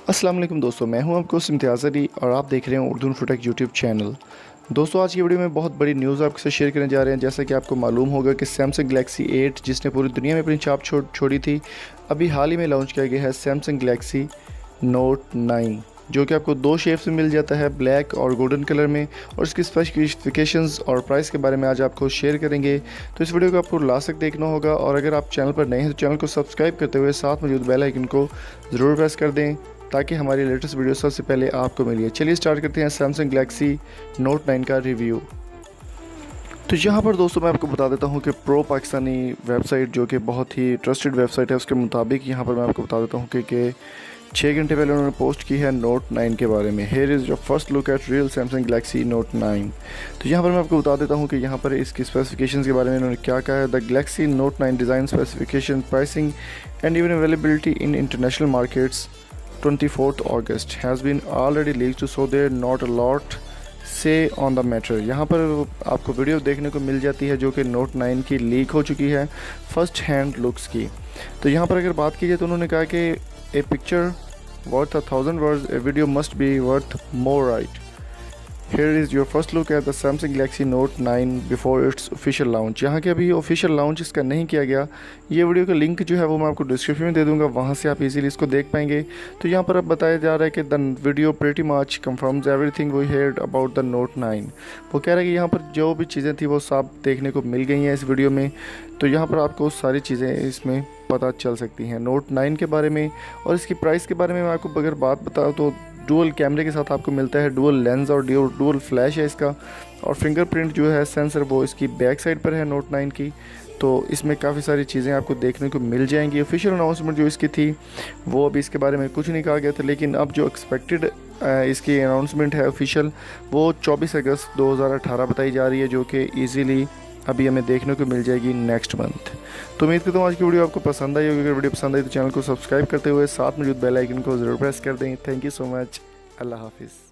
अस्सलाम वालेकुम दोस्तों, मैं हूं आपको इम्तियाज़ अली और आप देख रहे हैं उर्दू इन्फोटेक यूट्यूब चैनल। दोस्तों, आज की वीडियो में बहुत बड़ी न्यूज़ आपके साथ शेयर करने जा रहे हैं। जैसा कि आपको मालूम होगा कि सैमसंग गैलेक्सी 8 जिसने पूरी दुनिया में अपनी छाप छोड़ी थी, अभी हाल ही में लॉन्च किया गया है सैमसंग गैलेक्सी नोट 9, जो कि आपको दो शेप्स में मिल जाता है, ब्लैक और गोल्डन कलर में। और इसकी स्पेसिफिकेशंस और प्राइस के बारे में आज आपको शेयर करेंगे। तो इस वीडियो को आपको लास्ट तक देखना होगा और अगर आप चैनल पर नए हैं तो चैनल को सब्सक्राइब करते हुए साथ मौजूद बेल आइकन को ज़रूर प्रेस कर दें ताकि हमारी लेटेस्ट वीडियो सबसे पहले आपको मिले। चलिए स्टार्ट करते हैं सैमसंग गैलेक्सी नोट 9 का रिव्यू। तो यहाँ पर दोस्तों मैं आपको बता देता हूँ कि प्रो पाकिस्तानी वेबसाइट, जो कि बहुत ही ट्रस्टेड वेबसाइट है, उसके मुताबिक यहाँ पर मैं आपको बता देता हूँ कि 6 घंटे पहले उन्होंने पोस्ट की है नोट 9 के बारे में। Here is your first look at real Samsung Galaxy note 9। तो यहाँ पर मैं आपको बता देता हूँ कि यहाँ पर इसकी स्पेसिफिकेशंस के बारे में उन्होंने क्या कहा है। The Galaxy note 9 design specification, pricing and even availability in international markets 24th August has been already leaked, so there not a lot say on the matter। यहाँ पर आपको वीडियो देखने को मिल जाती है जो कि नोट 9 की लीक हो चुकी है फर्स्ट हैंड लुक्स की। तो यहाँ पर अगर बात की जाए तो उन्होंने कहा कि a picture worth 1000 words, a video must be worth more, right. Here is your first look at the Samsung Galaxy Note 9 before its official launch। यहाँ के अभी ऑफिशियल लॉन्च इसका नहीं किया गया। ये वीडियो का लिंक जो है वो मैं आपको डिस्क्रिप्शन में दे दूँगा, वहाँ से आप इजीली इसको देख पाएंगे। तो यहाँ पर अब बताया जा रहा है कि the video pretty much confirms everything we heard about the note 9। वो कह रहा है कि यहाँ पर जो भी चीज़ें थी वो सब देखने को मिल गई हैं इस वीडियो में। तो यहाँ पर आपको सारी चीज़ें इसमें पता चल सकती हैं नोट 9 के बारे में। और इसकी प्राइस के बारे में मैं आपको अगर बात बताऊँ तो डुअल कैमरे के साथ आपको मिलता है, डुअल लेंस और डुअल फ्लैश है इसका। और फिंगरप्रिंट जो है सेंसर वो इसकी बैक साइड पर है नोट 9 की। तो इसमें काफ़ी सारी चीज़ें आपको देखने को मिल जाएंगी। ऑफिशियल अनाउंसमेंट जो इसकी थी वो अभी इसके बारे में कुछ नहीं कहा गया था, लेकिन अब जो एक्सपेक्टेड इसकी अनाउंसमेंट है ऑफिशियल वो 24 अगस्त 2018 बताई जा रही है, जो कि ईज़िली अभी हमें देखने को मिल जाएगी नेक्स्ट मंथ। तो उम्मीद करता हूँ आज की वीडियो आपको पसंद आई होगी। अगर वीडियो पसंद आई तो चैनल को सब्सक्राइब करते हुए साथ मौजूद बेल आइकन को ज़रूर प्रेस कर दें। Thank you so much. अल्लाह हाफिज़।